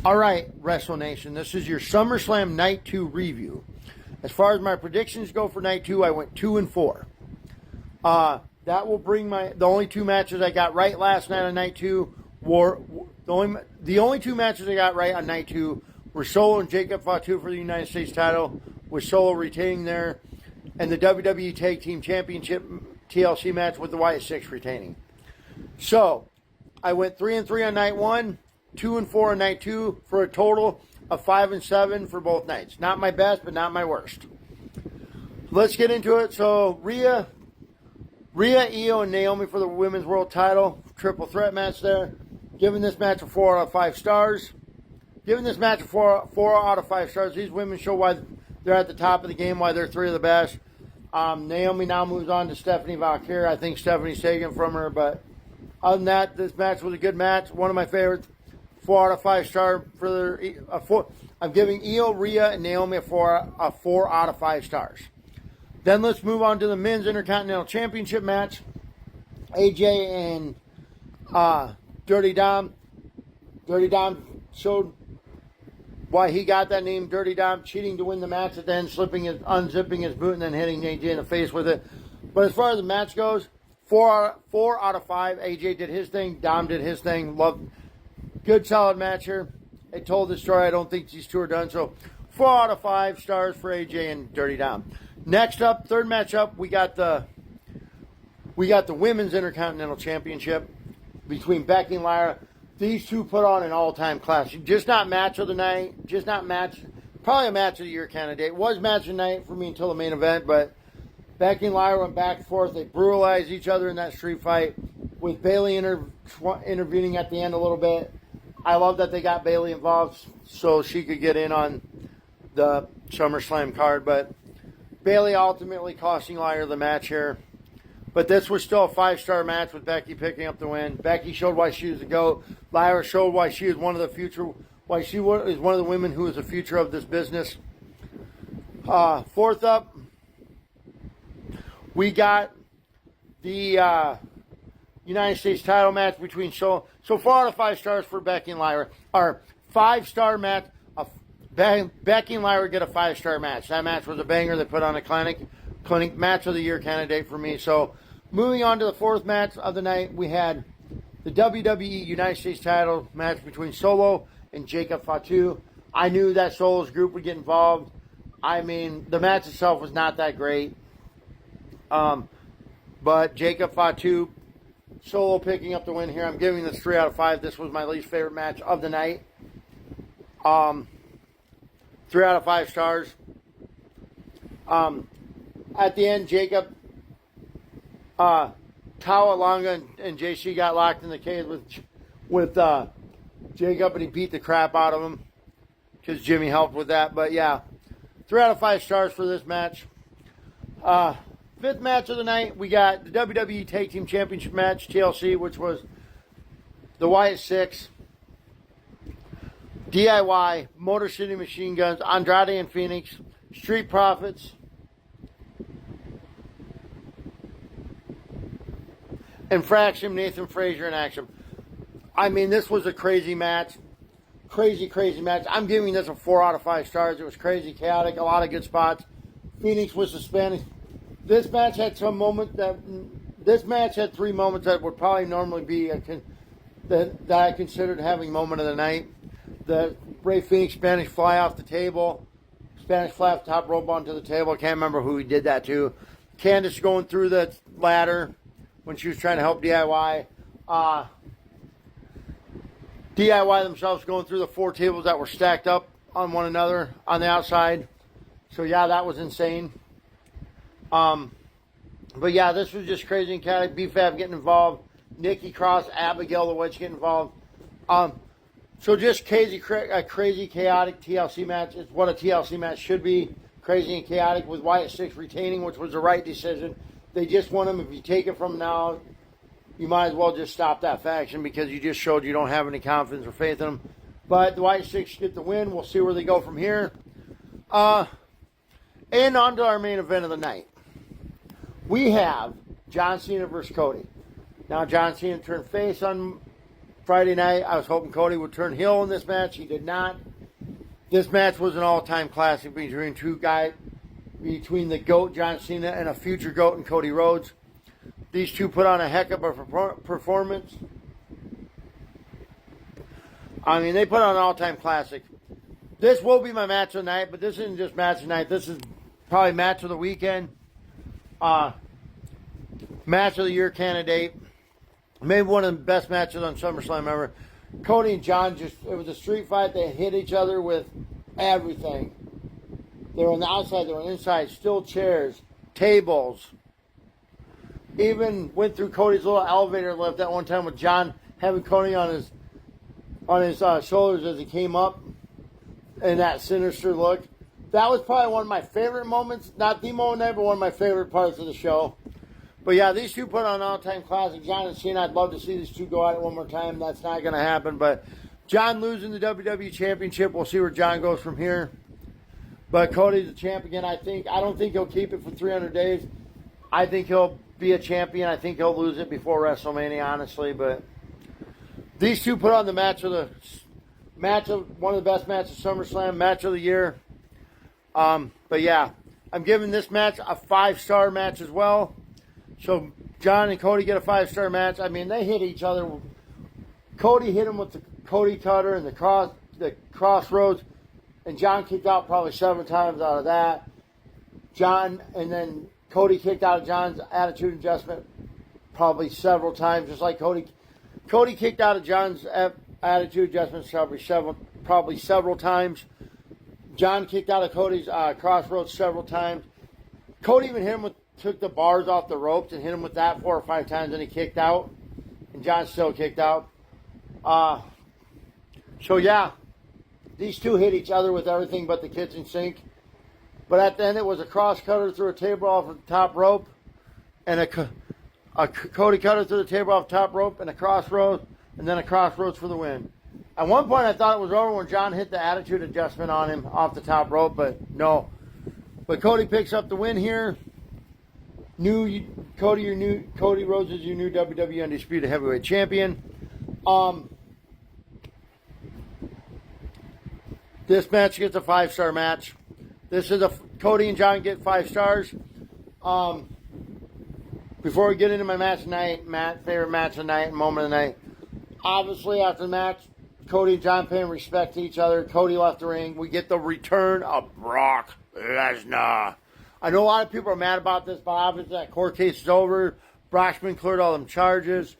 All right, Wrestle Nation, this is your SummerSlam Night 2 review. As far as my predictions go for Night 2, I went 2-4. That will bring the only two matches I got right last night on Night 2 were the only two matches I got right on Night 2 were Solo and Jacob Fatu for the United States title, with Solo retaining there, and the WWE Tag Team Championship TLC match with the Wyatt Six retaining. So, I went 3-3 on Night 1, 2-4 on Night 2, for a total of 5-7 for both nights. Not my best, but not my worst. Let's get into it. So, Rhea, Io, and Naomi for the Women's World Title. Triple threat match there. Giving this match a 4 out of 5 stars. Giving this match a 4 out of 5 stars. These women show why they're at the top of the game, why they're 3 of the best. Naomi now moves on to Stephanie Valkyrie. I think Stephanie's taken from her, but other than that, this match was a good match. One of my favorites. 4 out of 5 star for I'm giving Io, Rhea, and Naomi a 4 out of 5 stars. Then let's move on to the Men's Intercontinental Championship match. AJ and Dirty Dom. Dirty Dom showed why he got that name, Dirty Dom, cheating to win the match at the end, unzipping his boot and then hitting AJ in the face with it. But as far as the match goes, 4 out of 5. AJ did his thing. Dom did his thing. Good, solid match here. It told the story. I don't think these two are done. So 4 out of 5 stars for AJ and Dirty Dom. Next up, third match up, we got the Women's Intercontinental Championship between Becky and Lyra. These two put on an all-time classic. Just not match of the night. Probably a match of the year candidate. Was match of the night for me until the main event, but Becky and Lyra went back and forth. They brutalized each other in that street fight, with Bayley intervening at the end a little bit. I love that they got Bayley involved so she could get in on the SummerSlam card, but Bayley ultimately costing Lyra the match here. But this was still a 5-star match with Becky picking up the win. Becky showed why she was the GOAT. Lyra showed why she is one of the women who is the future of this business. Fourth up, we got the United States title match between So 4 out of 5 stars for Becky and Lyra. Our 5-star match. Becky and Lyra get a 5-star match. That match was a banger. They put on a clinic match of the year candidate for me. So moving on to the fourth match of the night, we had the WWE United States title match between Solo and Jacob Fatu. I knew that Solo's group would get involved. I mean, the match itself was not that great. But Jacob Fatu, Solo picking up the win here. I'm giving this 3 out of 5. This was my least favorite match of the night. 3 out of 5 stars. At the end, Jacob, Tawalanga and JC got locked in the cage with Jacob, and he beat the crap out of him because Jimmy helped with that. But yeah, 3 out of 5 stars for this match. Fifth match of the night, we got the WWE Tag Team Championship match, TLC, which was the Wyatt Six, DIY, Motor City Machine Guns, Andrade and Phoenix, Street Profits, and Fraction, Nathan Frazier in action. I mean, this was a crazy match. Crazy match. I'm giving this a 4 out of 5 stars. It was crazy, chaotic, a lot of good spots. Phoenix was suspended. This match had 3 moments that would probably normally be that I considered having moment of the night. The Ray Phoenix Spanish fly off the table. Spanish fly off the top rope onto the table. I can't remember who he did that to. Candice going through the ladder when she was trying to help DIY. DIY themselves going through the 4 tables that were stacked up on one another on the outside. So yeah, that was insane. But yeah, this was just crazy and chaotic. B-Fab getting involved. Nikki Cross, Abigail the Witch getting involved. So just crazy, chaotic TLC match. It's what a TLC match should be. Crazy and chaotic with Wyatt Six retaining, which was the right decision. They just want him. If you take it from now, you might as well just stop that faction because you just showed you don't have any confidence or faith in them. But the Wyatt Six get the win. We'll see where they go from here. And on to our main event of the night. We have John Cena versus Cody. Now, John Cena turned face on Friday night. I was hoping Cody would turn heel in this match. He did not. This match was an all-time classic between between the GOAT, John Cena, and a future GOAT in Cody Rhodes. These two put on a heck of a performance. I mean, they put on an all-time classic. This will be my match of the night, but this isn't just match of the night. This is probably match of the weekend. Match of the year candidate. Maybe one of the best matches on SummerSlam ever. Cody and John it was a street fight. They hit each other with everything. They were on the outside, they were on the inside, steel chairs, tables. Even went through Cody's little elevator lift that one time with John having Cody on his shoulders as he came up in that sinister look. That was probably one of my favorite moments. Not the moment ever, but one of my favorite parts of the show. But yeah, these two put on an all-time classic. John and Cena, I'd love to see these two go at it one more time. That's not going to happen. But John losing the WWE Championship. We'll see where John goes from here. But Cody's the champ again. I don't think he'll keep it for 300 days. I think he'll be a champion. I think he'll lose it before WrestleMania, honestly. But these two put on the match of one of the best matches of SummerSlam, match of the year. But yeah, I'm giving this match a 5-star match as well. So John and Cody get a 5-star match. I mean, they hit each other. Cody hit him with the Cody Cutter and the Crossroads, and John kicked out probably 7 times out of that. And then Cody kicked out of John's attitude adjustment probably several times, just like Cody kicked out of John's attitude adjustment probably several times. John kicked out of Cody's Crossroads several times. Cody even hit him took the bars off the ropes and hit him with that 4 or 5 times, and he kicked out. And John still kicked out. So yeah, these two hit each other with everything but the kitchen sink. But at the end, it was a cross cutter through a table off the top rope, and a Cody cutter through the table off the top rope, and a crossroads, and then a crossroads for the win. At one point, I thought it was over when John hit the attitude adjustment on him off the top rope, but no. But Cody picks up the win here. Cody Rhodes is your new WWE Undisputed Heavyweight Champion. This match gets a 5-star match. This is Cody and John get 5 stars. Before we get into my match tonight, favorite match of the night, moment of the night. Obviously, after the match, Cody and John paying respect to each other. Cody left the ring. We get the return of Brock Lesnar. I know a lot of people are mad about this, but obviously that court case is over. Brock's been cleared all them charges.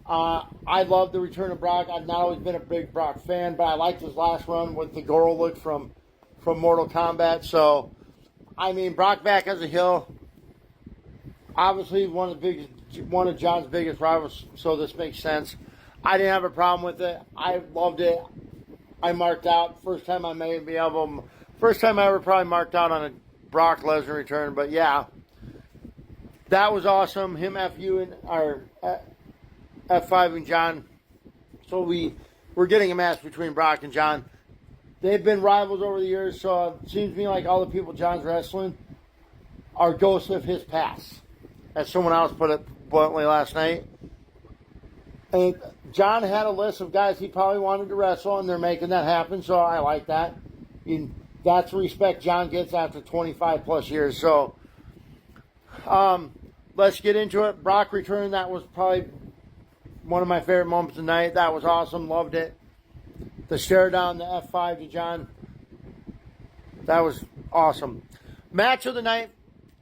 I love the return of Brock. I've not always been a big Brock fan, but I liked his last run with the Goro look from Mortal Kombat. So, I mean, Brock back as a heel. Obviously, one of John's biggest rivals, so this makes sense. I didn't have a problem with it. I loved it. I marked out. First time I ever probably marked out on a Brock Lesnar return, but yeah, that was awesome. Him, F5 and John. So we're getting a match between Brock and John. They've been rivals over the years, so it seems to me like all the people John's wrestling are ghosts of his past, as someone else put it bluntly last night. And John had a list of guys he probably wanted to wrestle, and they're making that happen, so I like that. That's the respect John gets after 25 plus years. So, let's get into it. Brock return. That was probably one of my favorite moments of the night. That was awesome. Loved it. The stare down, the F5 to John. That was awesome. Match of the night.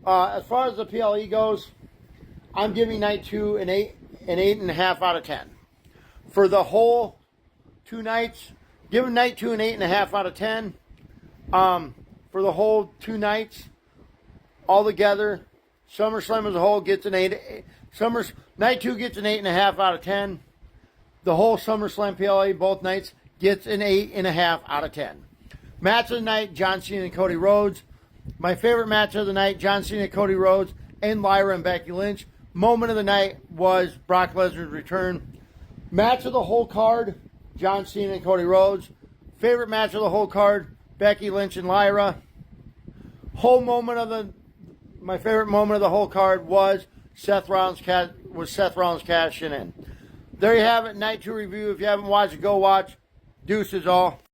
As far as the PLE goes, I'm giving night 2 an 8.5 out of 10. For the whole 2 nights, giving night 2 an 8.5 out of 10. For the whole 2 nights, all together, SummerSlam as a whole gets an 8. Night 2 gets an 8.5 out of 10. The whole SummerSlam PLA, both nights, gets an 8.5 out of 10. Match of the night, John Cena and Cody Rhodes. My favorite match of the night, John Cena, Cody Rhodes, and Lyra and Becky Lynch. Moment of the night was Brock Lesnar's return. Match of the whole card, John Cena and Cody Rhodes. Favorite match of the whole card, Becky Lynch and Lyra. My favorite moment of the whole card was Seth Rollins cashing in. there you have it. Night 2 review. If you haven't watched it, go watch. Deuces all.